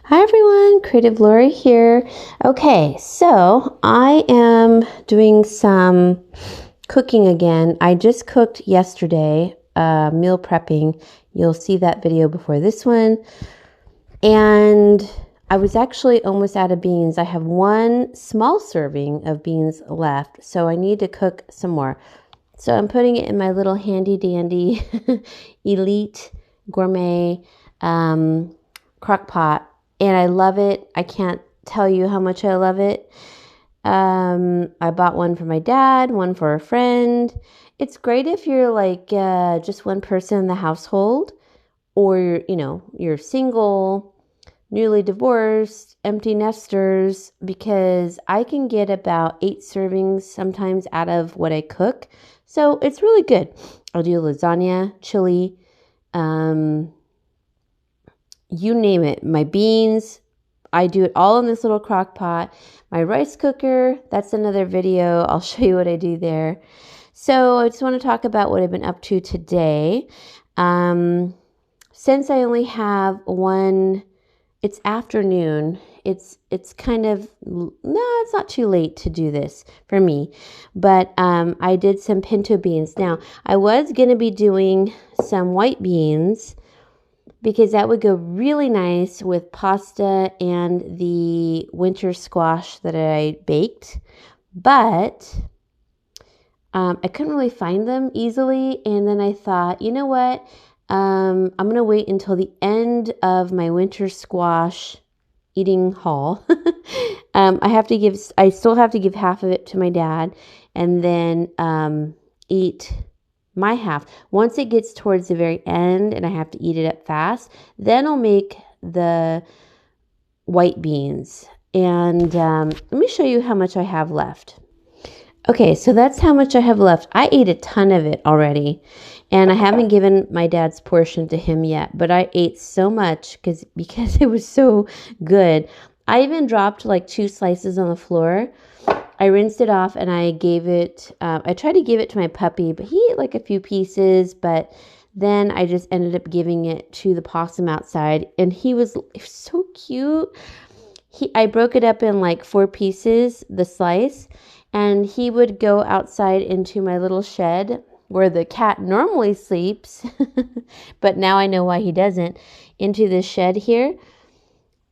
Hi everyone, Creative Lori here. Okay, so I am doing some cooking again. I just cooked yesterday, meal prepping. You'll see that video before this one. And I was actually almost out of beans. I have one small serving of beans left, so I need to cook some more. So I'm putting it in my little handy dandy Elite Gourmet crock pot. And I love it. I can't tell you how much I love it. I bought one for my dad, one for a friend. It's great if you're like just one person in the household, or you're single, newly divorced, empty nesters, because I can get about 8 servings sometimes out of what I cook. So it's really good. I'll do lasagna, chili, you name it. My beans, I do it all in this little crock pot. My rice cooker, that's another video. I'll show you what I do there. So I just want to talk about what I've been up to today. Since I only have one, it's afternoon. It's kind of, no, it's not too late to do this for me. But I did some pinto beans. Now, I was going to be doing some white beans, because that would go really nice with pasta and the winter squash that I baked. But I couldn't really find them easily. And then I thought, you know what? I'm going to wait until the end of my winter squash eating haul. I still have to give half of it to my dad, and then eat my half. Once it gets towards the very end and I have to eat it up fast, then I'll make the white beans. And let me show you how much I have left. Okay, so that's how much I have left. I ate a ton of it already, and I haven't given my dad's portion to him yet, but I ate so much because it was so good. I even dropped like 2 slices on the floor. I rinsed it off and I gave it, I tried to give it to my puppy, but he ate like a few pieces, but then I just ended up giving it to the possum outside, and he was so cute. I broke it up in like 4 pieces, the slice, and he would go outside into my little shed where the cat normally sleeps, but now I know why he doesn't, into this shed here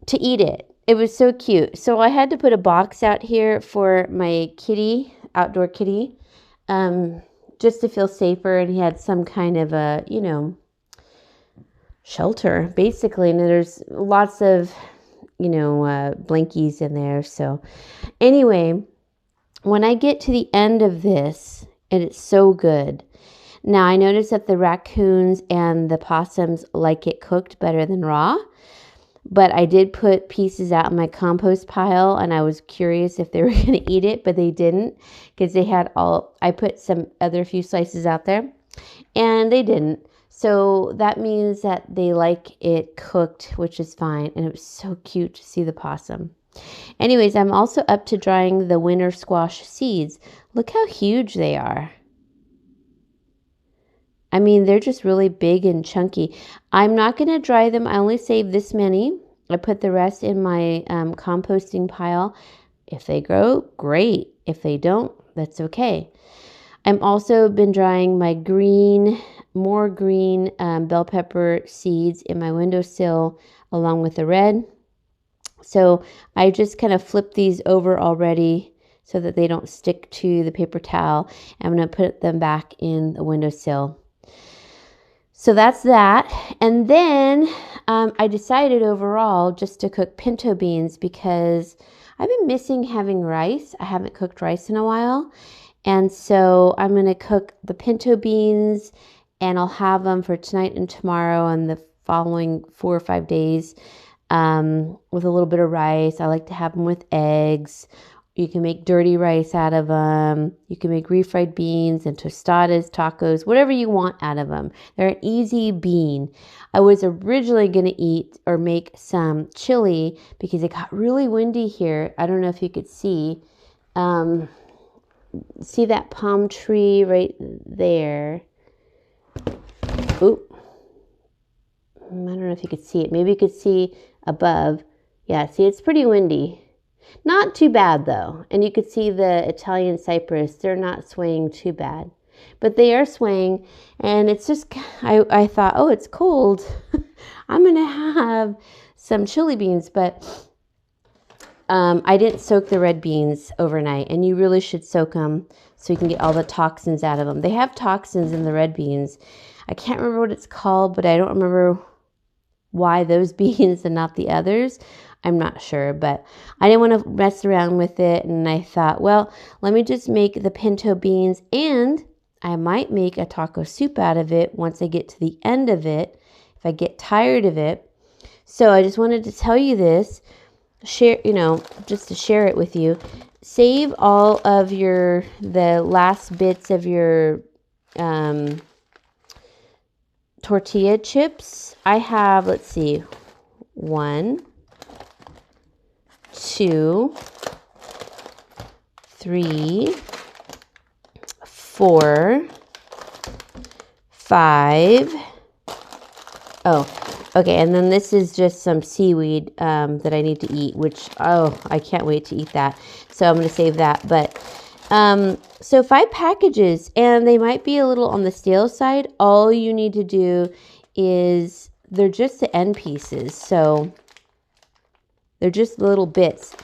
to eat it. It was so cute. So I had to put a box out here for my kitty, outdoor kitty, just to feel safer. And he had some kind of a, shelter, basically. And there's lots of, blankies in there. So anyway, when I get to the end of this, and it's so good. Now, I noticed that the raccoons and the possums like it cooked better than raw. But I did put pieces out in my compost pile, and I was curious if they were going to eat it, but they didn't, because I put some other few slices out there, and they didn't. So that means that they like it cooked, which is fine. And it was so cute to see the possum. Anyways, I'm also up to drying the winter squash seeds. Look how huge they are. I mean, they're just really big and chunky. I'm not going to dry them. I only saved this many. I put the rest in my composting pile. If they grow, great. If they don't, that's okay. I'm also been drying my more green bell pepper seeds in my windowsill along with the red. So I just kind of flip these over already so that they don't stick to the paper towel. I'm going to put them back in the windowsill. So that's that. And then I decided overall just to cook pinto beans because I've been missing having rice. I haven't cooked rice in a while. And so I'm going to cook the pinto beans, and I'll have them for tonight and tomorrow and the following 4 or 5 days with a little bit of rice. I like to have them with eggs. You can make dirty rice out of them. You can make refried beans and tostadas, tacos, whatever you want out of them. They're an easy bean. I was originally going to eat or make some chili because it got really windy here. I don't know if you could see. See that palm tree right there? Oop. I don't know if you could see it. Maybe you could see above Yeah, see, it's pretty windy. Not too bad though. And you could see the Italian cypress. They're not swaying too bad. But they are swaying. And it's just, I thought, oh, it's cold. I'm going to have some chili beans. But I didn't soak the red beans overnight. And you really should soak them so you can get all the toxins out of them. They have toxins in the red beans. I can't remember what it's called, but I don't remember why those beans and not the others. I'm not sure, but I didn't want to mess around with it. And I thought, well, let me just make the pinto beans, and I might make a taco soup out of it once I get to the end of it, if I get tired of it. So I just wanted to tell you this, share, just to share it with you. Save all of the last bits of your tortilla chips. I have, let's see, 1, 2, 3, 4, 5. Oh, okay. And then this is just some seaweed that I need to eat, which, I can't wait to eat that. So I'm going to save that. But so 5 packages, and they might be a little on the stale side. All you need to do is, they're just the end pieces. So they're just little bits.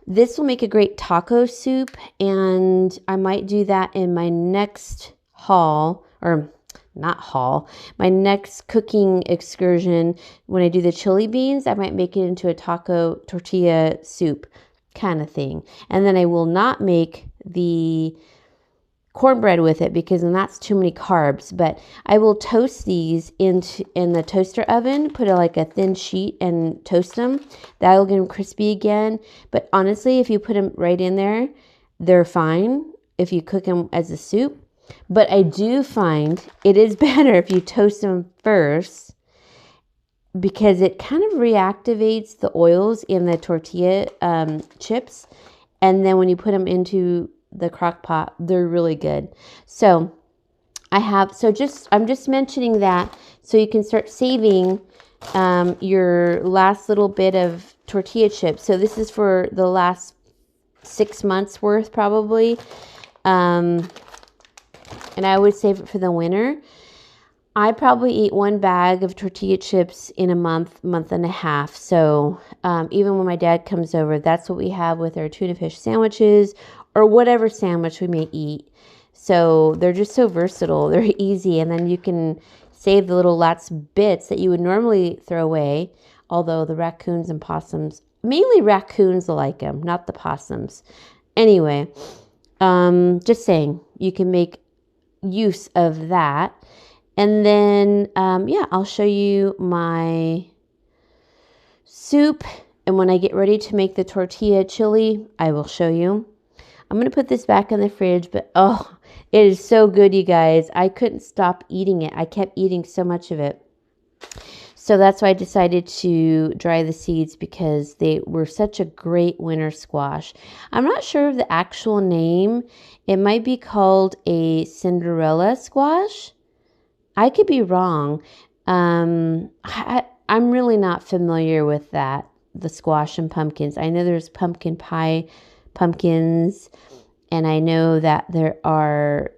This will make a great taco soup, and I might do that in my next haul, or not haul, my next cooking excursion. When I do the chili beans, I might make it into a taco tortilla soup kind of thing. And then I will not make the cornbread with it, because then that's too many carbs. But I will toast these in the toaster oven, put like a thin sheet and toast them. That'll get them crispy again. But honestly, if you put them right in there, they're fine if you cook them as a soup. But I do find it is better if you toast them first, because it kind of reactivates the oils in the tortilla chips. And then when you put them into the crock pot, they're really good. So I'm just mentioning that so you can start saving your last little bit of tortilla chips. So this is for the last 6 months worth probably. And I would save it for the winter. I probably eat 1 bag of tortilla chips in a month and a half. So even when my dad comes over, that's what we have with our tuna fish sandwiches or whatever sandwich we may eat. So they're just so versatile. They're easy. And then you can save the little last bits that you would normally throw away. Although the raccoons and possums, mainly raccoons like them, not the possums. Anyway, just saying, you can make use of that. And then, I'll show you my soup. And when I get ready to make the tortilla chili, I will show you. I'm going to put this back in the fridge, but it is so good, you guys. I couldn't stop eating it. I kept eating so much of it. So that's why I decided to dry the seeds, because they were such a great winter squash. I'm not sure of the actual name. It might be called a Cinderella squash. I could be wrong. I'm really not familiar with that, the squash and pumpkins. I know there's pumpkin pie pumpkins, and I know that there are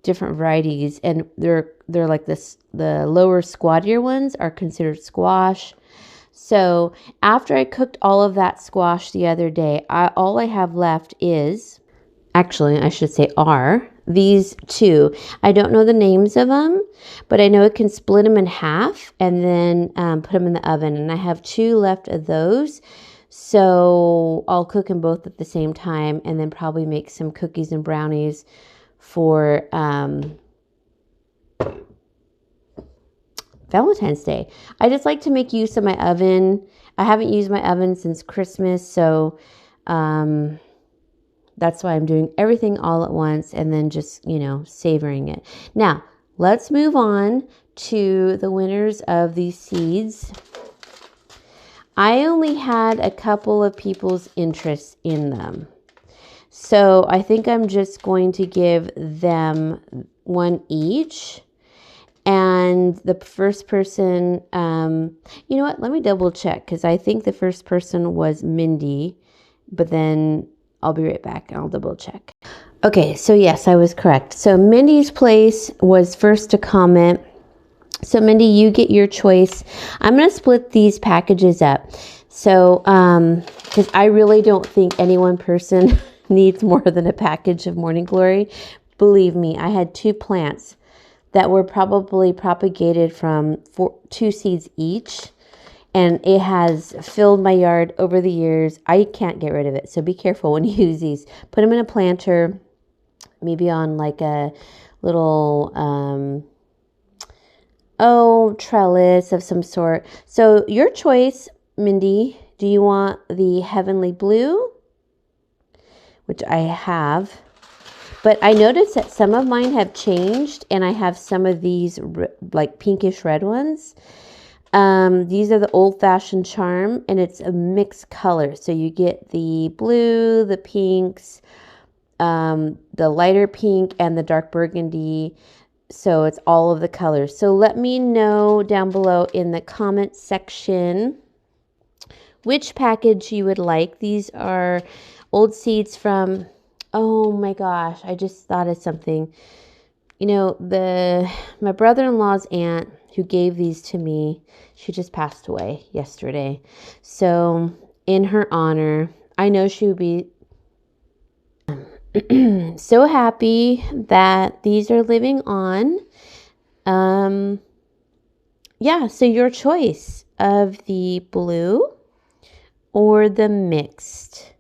different varieties, and they're like this. The lower squattier ones are considered squash. So after I cooked all of that squash the other day, all I have left is, actually, I should say are these 2. I don't know the names of them, but I know it can split them in half and then put them in the oven. And I have 2 left of those. So I'll cook them both at the same time, and then probably make some cookies and brownies for Valentine's Day. I just like to make use of my oven. I haven't used my oven since Christmas, so that's why I'm doing everything all at once and then just, savoring it. Now, let's move on to the winners of these seeds. I only had a couple of people's interest in them. So I think I'm just going to give them 1 each. And the first person, you know what? Let me double check because I think the first person was Mindy, but then I'll be right back and I'll double check. Okay, so yes, I was correct. So Mindy's place was first to comment. So Mindy, you get your choice. I'm going to split these packages up. So, because I really don't think any one person needs more than a package of Morning Glory. Believe me, I had 2 plants that were probably propagated from 2 seeds each. And it has filled my yard over the years. I can't get rid of it. So be careful when you use these. Put them in a planter, maybe on like a little, trellis of some sort. So your choice, Mindy. Do you want the heavenly blue? Which I have. But I noticed that some of mine have changed, and I have some of these like pinkish red ones. These are the old-fashioned charm, and it's a mixed color. So you get the blue, the pinks, the lighter pink, and the dark burgundy. So it's all of the colors. So let me know down below in the comment section which package you would like. These are old seeds from, oh my gosh, I just thought of something. You know, my brother-in-law's aunt who gave these to me, she just passed away yesterday. So in her honor, I know she would be so happy that these are living on. Yeah, so your choice of the blue or the mixed.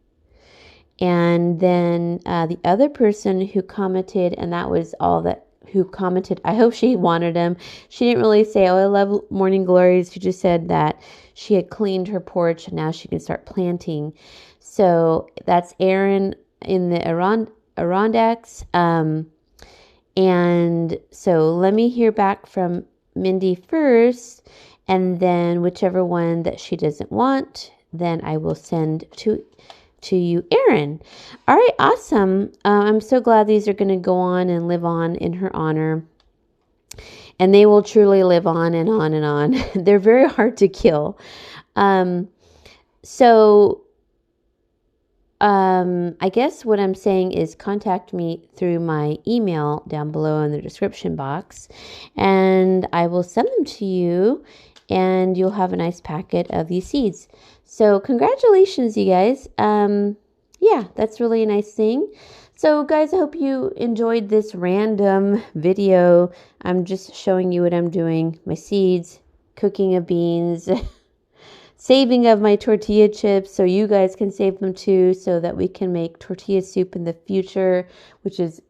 And then the other person who commented, and that was all that who commented, I hope she wanted them. She didn't really say, oh, I love Morning Glories. She just said that she had cleaned her porch and now she can start planting. So that's Erin in the Adirondacks. And so let me hear back from Mindy first, and then whichever one that she doesn't want, then I will send to you, Erin. All right, awesome. I'm so glad these are going to go on and live on in her honor. And they will truly live on and on and on. They're very hard to kill. I guess what I'm saying is contact me through my email down below in the description box, and I will send them to you, and you'll have a nice packet of these seeds. So congratulations, you guys. Yeah, that's really a nice thing. So guys, I hope you enjoyed this random video. I'm just showing you what I'm doing. My seeds, cooking of beans, saving of my tortilla chips so you guys can save them too, so that we can make tortilla soup in the future, which is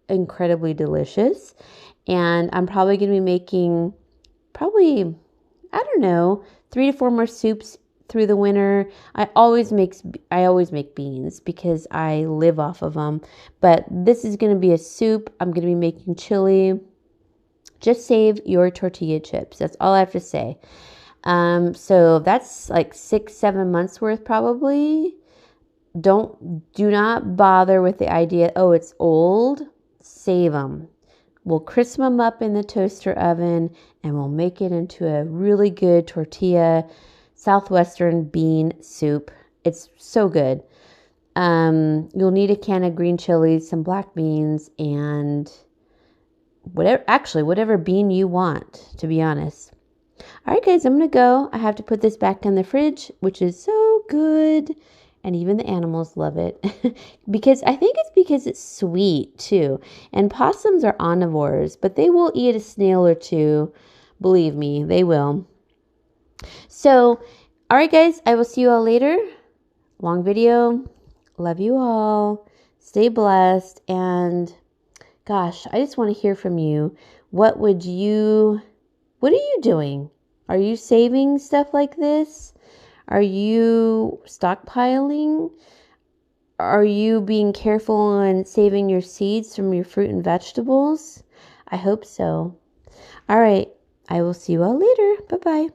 incredibly delicious. And I'm probably going to be making I don't know, 3 to 4 more soups through the winter. I always make beans because I live off of them. But this is going to be a soup. I'm going to be making chili. Just save your tortilla chips. That's all I have to say. So that's like 6-7 months worth probably. Do not bother with the idea, oh, it's old. Save them. We'll crisp them up in the toaster oven and we'll make it into a really good tortilla Southwestern bean soup. It's so good. You'll need a can of green chilies, some black beans, and whatever bean you want, to be honest. All right, guys, I'm going to go. I have to put this back in the fridge, which is so good. And even the animals love it because I think it's sweet too. And possums are omnivores, but they will eat a snail or two. Believe me, they will. So, all right, guys, I will see you all later. Long video. Love you all. Stay blessed. And gosh, I just want to hear from you. What are you doing? Are you saving stuff like this? Are you stockpiling? Are you being careful on saving your seeds from your fruit and vegetables? I hope so. All right. I will see you all later. Bye-bye.